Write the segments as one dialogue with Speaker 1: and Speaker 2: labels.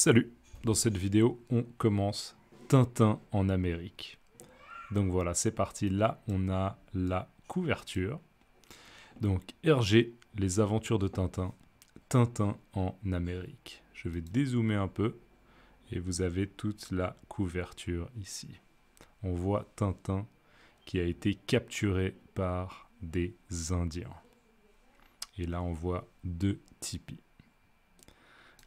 Speaker 1: Salut, dans cette vidéo, on commence Tintin en Amérique. Donc voilà, c'est parti, là on a la couverture. Donc Hergé, les aventures de Tintin, Tintin en Amérique. Je vais dézoomer un peu et vous avez toute la couverture ici. On voit Tintin qui a été capturé par des Indiens. Et là on voit deux tipis.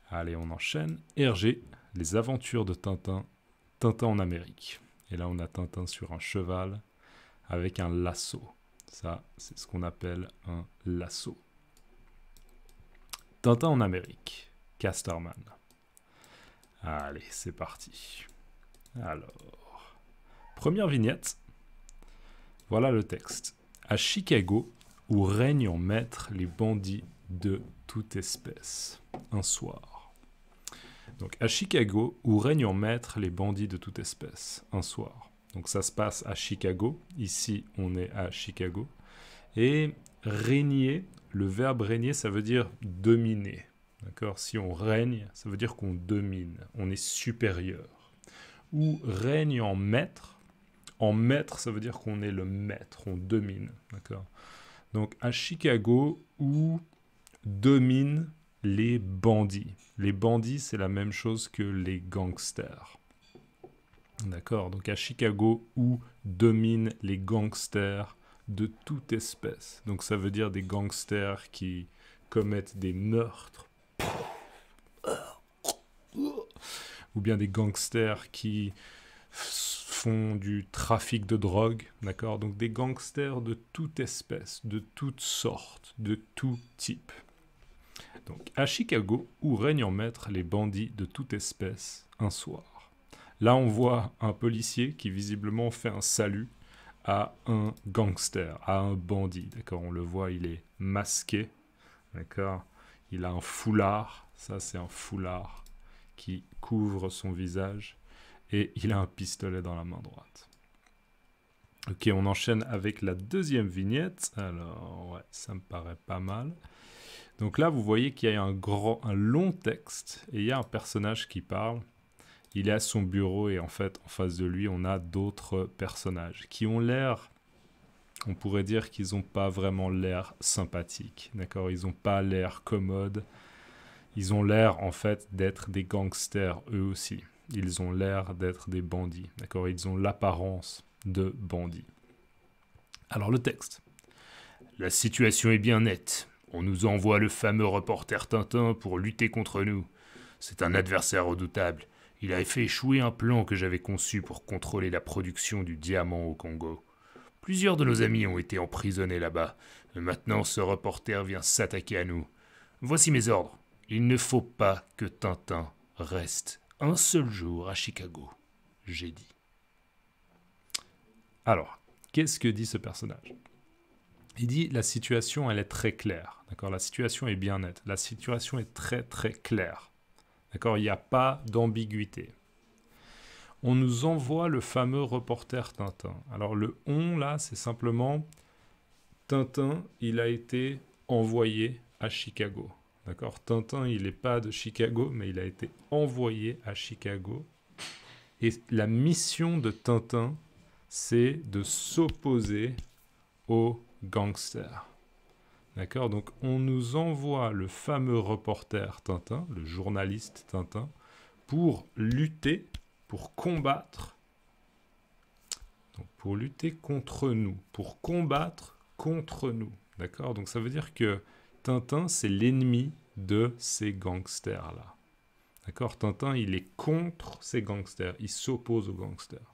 Speaker 1: Allez, on enchaîne. Hergé, les aventures de Tintin, Tintin en Amérique. Et là, on a Tintin sur un cheval avec un lasso. Ça, c'est ce qu'on appelle un lasso. Tintin en Amérique, Casterman. Allez, c'est parti. Alors, première vignette. Voilà le texte. À Chicago, où règnent en maître les bandits de toute espèce. Un soir. Donc à Chicago, où règnent en maître les bandits de toute espèce, un soir. Donc ça se passe à Chicago, ici on est à Chicago. Et régner, le verbe régner, ça veut dire dominer. D'accord ? Si on règne, ça veut dire qu'on domine, on est supérieur. Ou règne en maître, ça veut dire qu'on est le maître, on domine. D'accord ? Donc à Chicago, où domine les bandits. Les bandits, c'est la même chose que les gangsters. D'accord ? Donc à Chicago, où dominent les gangsters de toute espèce. Donc ça veut dire des gangsters qui commettent des meurtres. Ou bien des gangsters qui font du trafic de drogue. D'accord ? Donc des gangsters de toute espèce, de toutes sortes, de tout type. Donc, à Chicago, où règnent en maître les bandits de toute espèce, un soir. Là, on voit un policier qui visiblement fait un salut à un gangster, à un bandit. D'accord, on le voit, il est masqué. D'accord, il a un foulard. Ça, c'est un foulard qui couvre son visage. Et il a un pistolet dans la main droite. Ok, on enchaîne avec la deuxième vignette. Alors, ouais, ça me paraît pas mal. Donc là, vous voyez qu'il y a un long texte et il y a un personnage qui parle. Il est à son bureau et en fait, en face de lui, on a d'autres personnages qui ont l'air, on pourrait dire qu'ils n'ont pas vraiment l'air sympathiques. D'accord ? Ils n'ont pas l'air commodes. Ils ont l'air, en fait, d'être des gangsters, eux aussi. Ils ont l'air d'être des bandits. D'accord ? Ils ont l'apparence de bandits. Alors, le texte. La situation est bien nette. On nous envoie le fameux reporter Tintin pour lutter contre nous. C'est un adversaire redoutable. Il a fait échouer un plan que j'avais conçu pour contrôler la production du diamant au Congo. Plusieurs de nos amis ont été emprisonnés là-bas. Maintenant, ce reporter vient s'attaquer à nous. Voici mes ordres. Il ne faut pas que Tintin reste un seul jour à Chicago. J'ai dit. Alors, qu'est-ce que dit ce personnage ? Il dit la situation, elle est très claire. D'accord ? La situation est bien nette. La situation est très très claire. D'accord ? Il n'y a pas d'ambiguïté. On nous envoie le fameux reporter Tintin. Alors le on là, c'est simplement Tintin, il a été envoyé à Chicago. D'accord ? Tintin, il n'est pas de Chicago, mais il a été envoyé à Chicago. Et la mission de Tintin, c'est de s'opposer aux gangsters. D'accord ? Donc, on nous envoie le fameux reporter Tintin, le journaliste Tintin, pour lutter, pour combattre, donc pour lutter contre nous, pour combattre contre nous. D'accord ? Donc, ça veut dire que Tintin, c'est l'ennemi de ces gangsters-là. D'accord ? Tintin, il est contre ces gangsters, il s'oppose aux gangsters.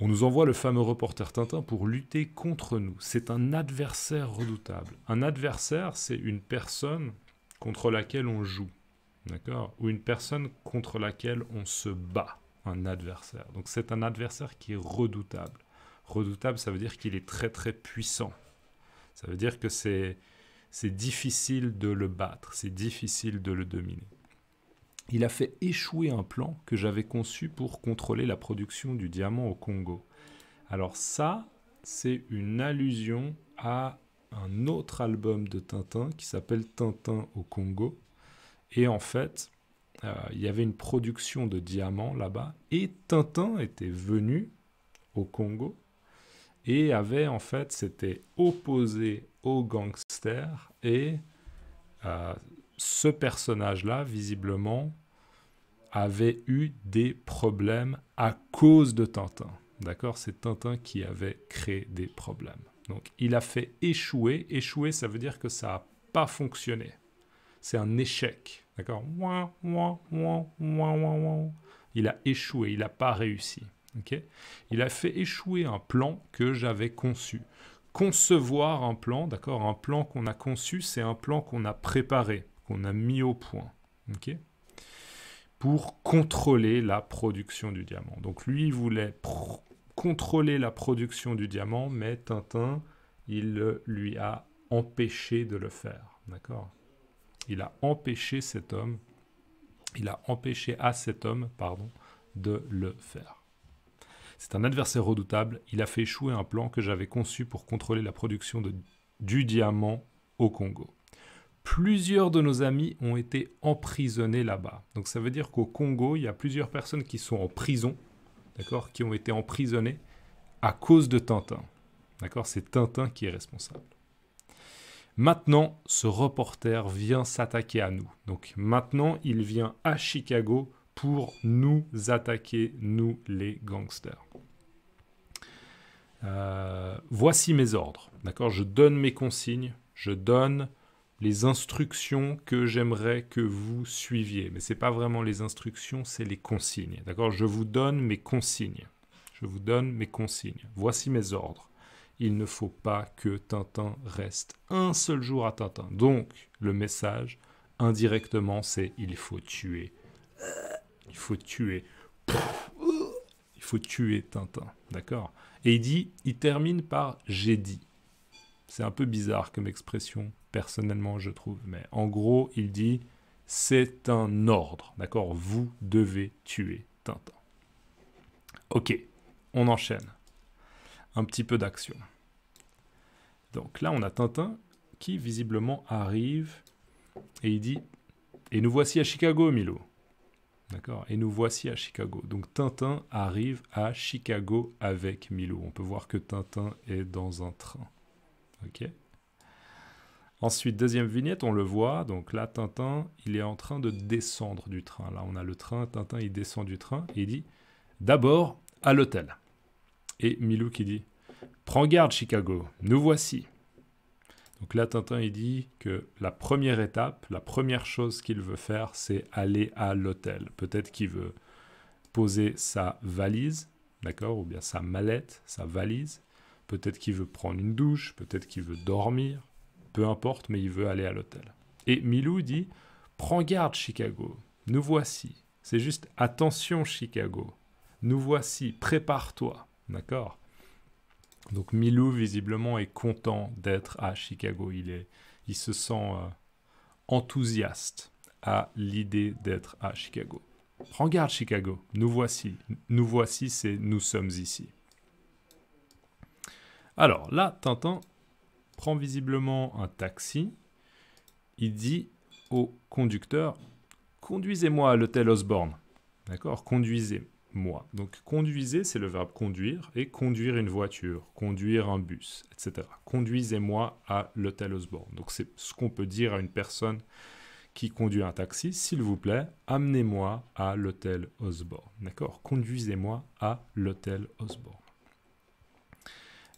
Speaker 1: On nous envoie le fameux reporter Tintin pour lutter contre nous. C'est un adversaire redoutable. Un adversaire, c'est une personne contre laquelle on joue, d'accord ? Ou une personne contre laquelle on se bat, un adversaire. Donc c'est un adversaire qui est redoutable. Redoutable, ça veut dire qu'il est très très puissant. Ça veut dire que c'est difficile de le battre, c'est difficile de le dominer. Il a fait échouer un plan que j'avais conçu pour contrôler la production du diamant au Congo. Alors ça, c'est une allusion à un autre album de Tintin qui s'appelle Tintin au Congo. Et en fait, il y avait une production de diamants là-bas, et Tintin était venu au Congo et avait en fait s'était opposé aux gangsters, et ce personnage-là, visiblement, avait eu des problèmes à cause de Tintin. D'accord? C'est Tintin qui avait créé des problèmes. Donc, il a fait échouer. Échouer, ça veut dire que ça n'a pas fonctionné. C'est un échec. D'accord? Il a échoué, il n'a pas réussi. Okay? Il a fait échouer un plan que j'avais conçu. Concevoir un plan, d'accord? Un plan qu'on a conçu, c'est un plan qu'on a préparé, qu'on a mis au point. Okay? Pour contrôler la production du diamant. Donc lui, il voulait contrôler la production du diamant, mais Tintin, il lui a empêché de le faire. D'accord? Il a empêché cet homme, il a empêché à cet homme, pardon, de le faire. C'est un adversaire redoutable. Il a fait échouer un plan que j'avais conçu pour contrôler la production du diamant au Congo. Plusieurs de nos amis ont été emprisonnés là-bas. Donc ça veut dire qu'au Congo, il y a plusieurs personnes qui sont en prison, d'accord, qui ont été emprisonnées à cause de Tintin. D'accord, c'est Tintin qui est responsable. Maintenant, ce reporter vient s'attaquer à nous. Donc maintenant, il vient à Chicago pour nous attaquer, nous les gangsters. Voici mes ordres. D'accord, je donne mes consignes, je donne les instructions que j'aimerais que vous suiviez. Mais ce n'est pas vraiment les instructions, c'est les consignes. D'accord? Je vous donne mes consignes. Je vous donne mes consignes. Voici mes ordres. Il ne faut pas que Tintin reste un seul jour à Tintin. Donc, le message, indirectement, c'est il faut tuer. Il faut tuer. Il faut tuer Tintin. D'accord? Et il termine par « j'ai dit ». C'est un peu bizarre comme expression, personnellement, je trouve. Mais en gros, il dit « c'est un ordre ». D'accord? Vous devez tuer Tintin. Ok, on enchaîne. Un petit peu d'action. Donc là, on a Tintin qui, visiblement, arrive et il dit « et nous voici à Chicago, Milo ». D'accord? Et nous voici à Chicago. Donc Tintin arrive à Chicago avec Milou. On peut voir que Tintin est dans un train. Ok? Ensuite, deuxième vignette, on le voit. Donc là, Tintin, il est en train de descendre du train. Là, on a le train. Tintin, il descend du train et il dit « d'abord à l'hôtel ». Et Milou qui dit « prends garde, Chicago, nous voici ». Donc là, Tintin, il dit que la première étape, la première chose qu'il veut faire, c'est aller à l'hôtel. Peut-être qu'il veut poser sa valise, d'accord, ou bien sa mallette, sa valise. Peut-être qu'il veut prendre une douche, peut-être qu'il veut dormir, peu importe, mais il veut aller à l'hôtel. Et Milou dit « prends garde, Chicago, nous voici. C'est juste attention, Chicago, nous voici, prépare-toi, d'accord ?» Donc Milou, visiblement, est content d'être à Chicago. Il se sent enthousiaste à l'idée d'être à Chicago. Prends garde, Chicago. Nous voici. Nous voici, c'est nous sommes ici. Alors là, Tintin prend visiblement un taxi. Il dit au conducteur « Conduisez-moi à l'hôtel Osborne. » D'accord ? Conduisez-moi. Donc, conduisez, c'est le verbe conduire, et conduire une voiture, conduire un bus, etc. Conduisez-moi à l'hôtel Osborne. Donc, c'est ce qu'on peut dire à une personne qui conduit un taxi. S'il vous plaît, amenez-moi à l'hôtel Osborne. D'accord? Conduisez-moi à l'hôtel Osborne.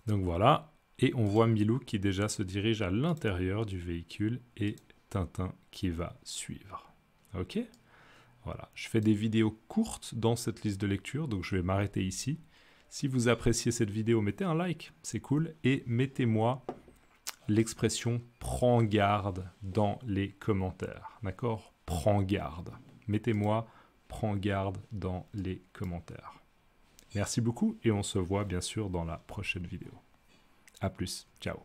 Speaker 1: Donc, voilà. Et on voit Milou qui déjà se dirige à l'intérieur du véhicule et Tintin qui va suivre. Ok? Voilà, je fais des vidéos courtes dans cette liste de lecture, donc je vais m'arrêter ici. Si vous appréciez cette vidéo, mettez un like, c'est cool, et mettez-moi l'expression « prends garde » dans les commentaires, d'accord? Prends garde. Mettez-moi « prends garde » dans les commentaires. Merci beaucoup, et on se voit bien sûr dans la prochaine vidéo. À plus, ciao.